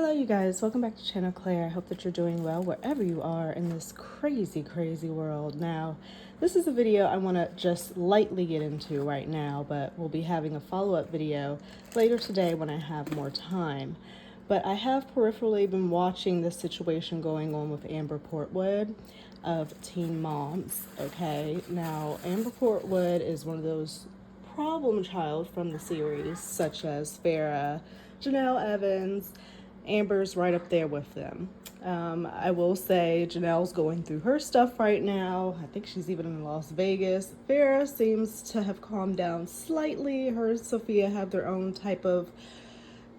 Hello you guys, welcome back to Channel Claire. I hope that you're doing well wherever you are in this crazy world. Now, this is a video I want to just lightly get into right now, but we'll be having a follow-up video later today when I have more time. But I have peripherally been watching this situation going on with Amber Portwood of Teen Moms, okay? Now, Amber Portwood is one of those problem child from the series, such as Farrah, Janelle Evans. Amber's right up there with them. I will say Janelle's going through her stuff right now. I think she's even in Las Vegas. Farrah seems to have calmed down slightly. Her and Sophia have their own type of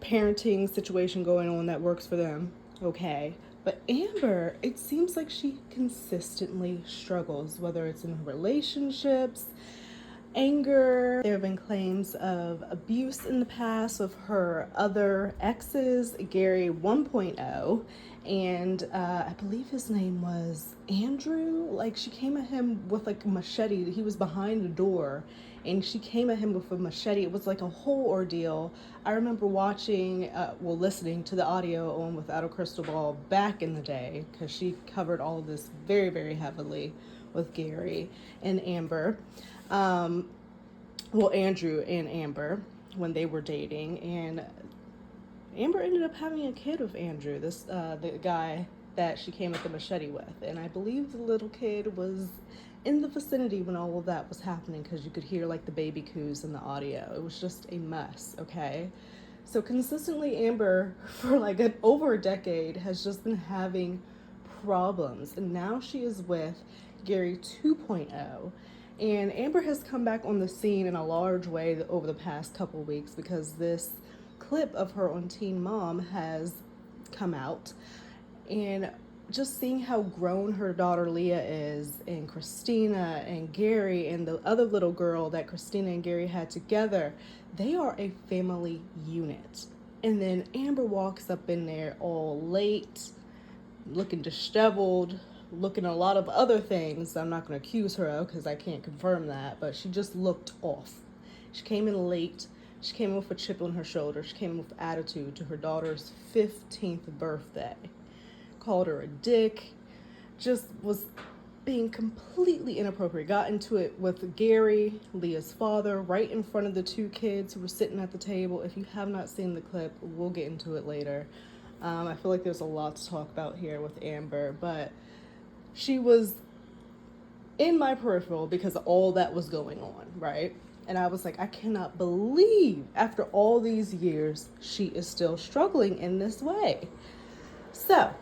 parenting situation going on that works for them. Okay. But Amber, it seems like she consistently struggles, whether it's in her relationships, anger. There have been claims of abuse in the past of her other exes, Gary 1.0, and I believe his name was Andrew. Like, she came at him with like a machete. He was behind the door and she came at him with a machete. It was like a whole ordeal. I remember watching, listening to the audio on Without a Crystal Ball back in the day, because she covered all of this very, very heavily with Gary and Amber. Andrew and Amber, when they were dating, and Amber ended up having a kid with Andrew, the guy that she came with the machete with, and I believe the little kid was in the vicinity when all of that was happening, because you could hear like the baby coos in the audio. It was just a mess. Okay, so consistently Amber for like over a decade has just been having problems, and now she is with Gary 2.0. And Amber has come back on the scene in a large way over the past couple weeks, because this clip of her on Teen Mom has come out. And just seeing how grown her daughter Leah is, and Christina and Gary and the other little girl that Christina and Gary had together, they are a family unit. And then Amber walks up in there all late, looking disheveled, looking a lot of other things I'm not going to accuse her of because I can't confirm that, but she just looked off. She came in late. She came in with a chip on her shoulder. She came in with attitude to her daughter's 15th birthday. Called her a dick. Just was being completely inappropriate. Got into it with Gary, Leah's father, right in front of the two kids who were sitting at the table. If you have not seen the clip, we'll get into it later. I feel like there's a lot to talk about here with Amber, but she was in my peripheral because of all that was going on, right? And I was like, I cannot believe after all these years, she is still struggling in this way. So,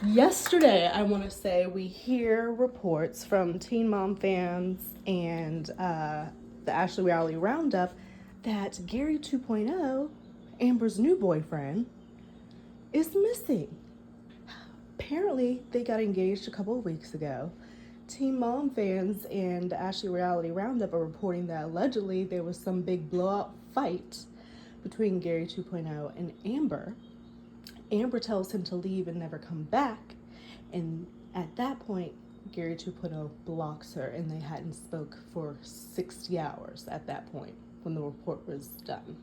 yesterday, I want to say we hear reports from Teen Mom fans and the Ashley Reality Roundup that Gary 2.0, Amber's new boyfriend, is missing. Apparently, they got engaged a couple of weeks ago. Teen Mom fans and Ashley Reality Roundup are reporting that allegedly there was some big blowout fight between Gary 2.0 and Amber. Amber tells him to leave and never come back. And at that point, Gary 2.0 blocks her, and they hadn't spoke for 60 hours at that point when the report was done.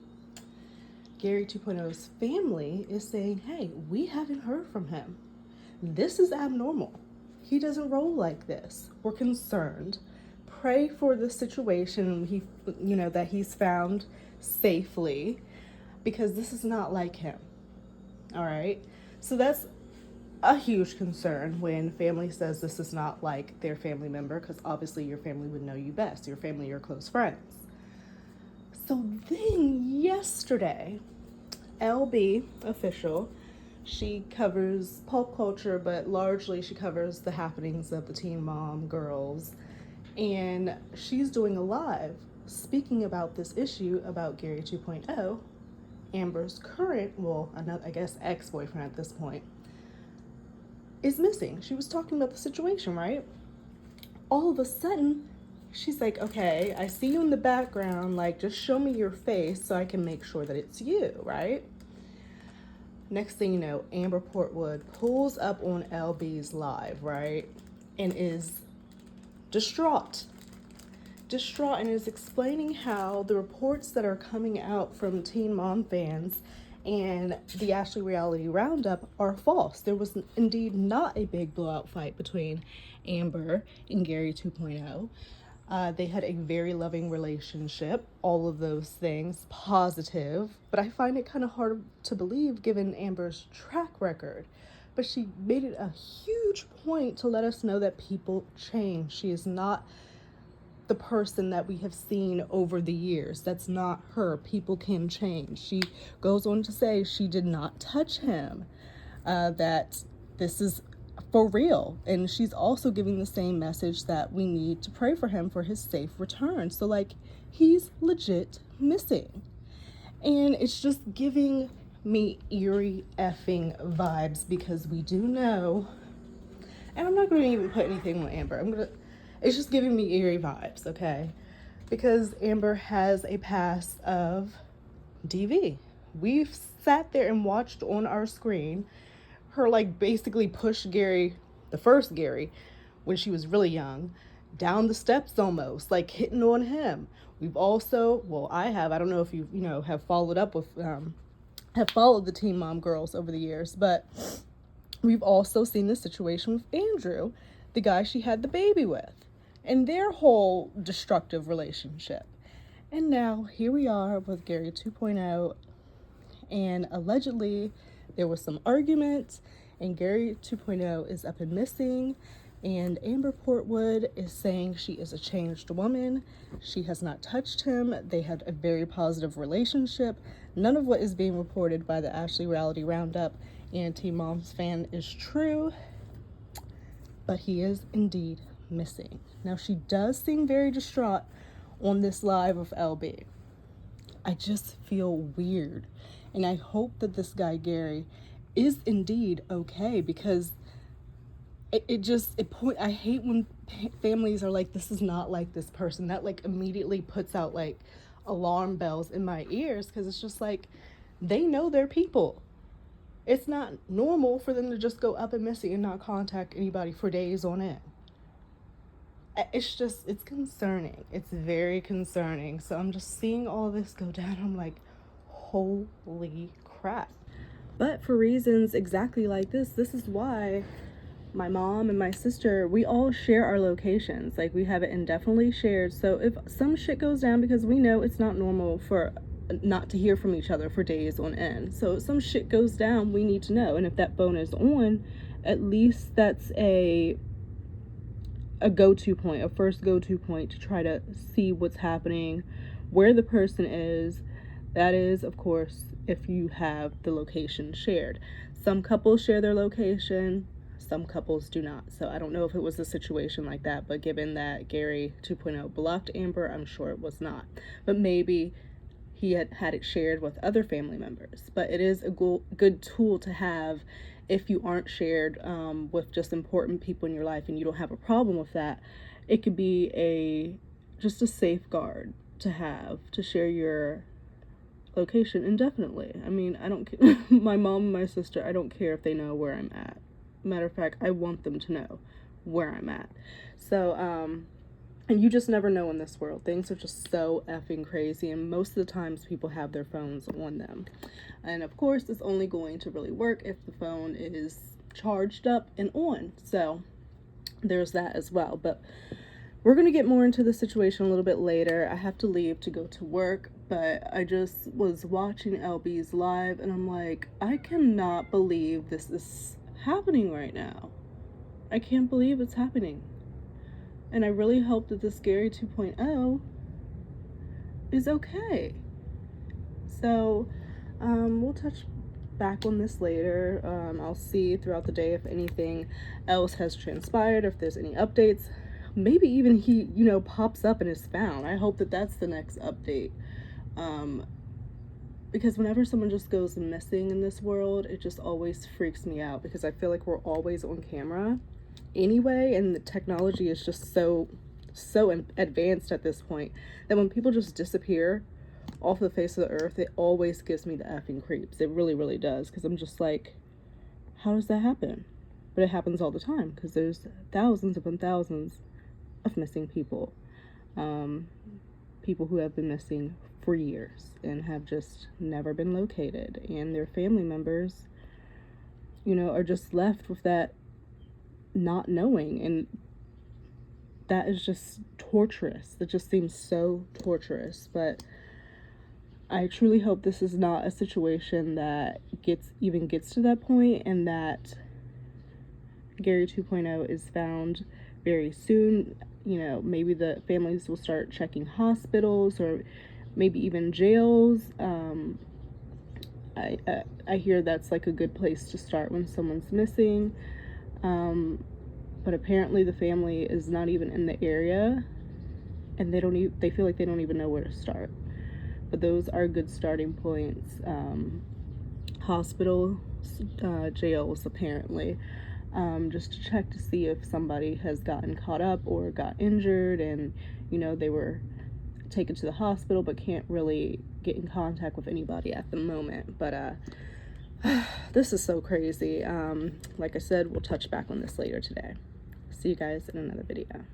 Gary 2.0's family is saying, hey, we haven't heard from him. This is abnormal. He doesn't roll like this. We're concerned. Pray for the situation that he's found safely, because this is not like him. All right. So that's a huge concern when family says this is not like their family member, because obviously your family would know you best. Your family, your close friends. So then yesterday, Elle Bee, official, she covers pop culture, but largely she covers the happenings of the Teen Mom girls. And she's doing a live speaking about this issue about Gary 2.0, Amber's current, I guess ex-boyfriend at this point, is missing. She was talking about the situation, right? All of a sudden, she's like, okay, I see you in the background, like, just show me your face so I can make sure that it's you, right? Next thing you know, Amber Portwood pulls up on Elle Bee's live, right? And is distraught, and is explaining how the reports that are coming out from Teen Mom fans and the Ashley Reality Roundup are false. There was indeed not a big blowout fight between Amber and Gary 2.0. They had a very loving relationship, all of those things, positive, but I find it kind of hard to believe given Amber's track record. But she made it a huge point to let us know that people change. She is not the person that we have seen over the years. That's not her. People can change. She goes on to say she did not touch him, that this is for real. And she's also giving the same message that we need to pray for him for his safe return. So, like, he's legit missing. And it's just giving me eerie effing vibes, because we do know, and I'm not going to even put anything on Amber. It's just giving me eerie vibes, okay? Because Amber has a past of DV. We've sat there and watched on our screen her, like, basically push Gary, the first Gary, when she was really young, down the steps almost, like hitting on him. We've also, well, I don't know if you have followed up with, have followed the Teen Mom girls over the years, but we've also seen this situation with Andrew, the guy she had the baby with, and their whole destructive relationship. And now here we are with Gary 2.0, and allegedly there was some argument, and Gary 2.0 is up and missing, and Amber Portwood is saying she is a changed woman. She has not touched him. They had a very positive relationship. None of what is being reported by the Ashley Reality Roundup and Teen Moms Fan is true, but he is indeed missing. Now, she does seem very distraught on this live of Elle Bee. I just feel weird, and I hope that this guy Gary is indeed okay, because I hate when families are like, this is not like this person. That, like, immediately puts out, like, alarm bells in my ears, because it's just like, they know their people. It's not normal for them to just go up and missing and not contact anybody for days on end. It's concerning. It's very concerning. So I'm just seeing all this go down. I'm like, holy crap. But for reasons exactly like this is why my mom and my sister, we all share our locations. Like, we have it indefinitely shared. So if some shit goes down, because we know it's not normal for not to hear from each other for days on end. So if some shit goes down, we need to know. And if that phone is on, at least that's a go-to point, a first go-to point to try to see what's happening, where the person is. That is, of course, if you have the location shared. Some couples share their location, some couples do not. So I don't know if it was a situation like that, but given that Gary 2.0 blocked Amber, I'm sure it was not. But maybe he had it shared with other family members. But it is a good tool to have if you aren't shared with just important people in your life and you don't have a problem with that. It could be just a safeguard to have, to share your location indefinitely. I mean, I don't my mom and my sister, I don't care if they know where I'm at. Matter of fact, I want them to know where I'm at. So, and you just never know in this world. Things are just so effing crazy, and most of the times people have their phones on them. And of course, it's only going to really work if the phone is charged up and on. So there's that as well. But we're going to get more into the situation a little bit later. I have to leave to go to work, but I just was watching Elle Bee's live, and I'm like, I cannot believe this is happening right now. I can't believe it's happening. And I really hope that this Gary 2.0 is okay. So, we'll touch back on this later. I'll see throughout the day if anything else has transpired, if there's any updates. Maybe even he, pops up and is found. I hope that that's the next update. Because whenever someone just goes missing in this world, it just always freaks me out, because I feel like we're always on camera anyway, and the technology is just so advanced at this point that when people just disappear off the face of the earth, it always gives me the effing creeps. It really, really does, because I'm just like, how does that happen? But it happens all the time, because there's thousands upon thousands of missing people. People who have been missing for years and have just never been located. And their family members, you know, are just left with that not knowing. And that is just torturous. That just seems so torturous. But I truly hope this is not a situation that gets to that point, and that Gary 2.0 is found very soon. You know, maybe the families will start checking hospitals or maybe even jails. I hear that's like a good place to start when someone's missing. But apparently the family is not even in the area, and they feel like they don't even know where to start. But those are good starting points. Hospitals, jails, apparently, just to check to see if somebody has gotten caught up or got injured, and you know, they were taken to the hospital but can't really get in contact with anybody at the moment. But this is so crazy. Like I said, we'll touch back on this later today. See you guys in another video.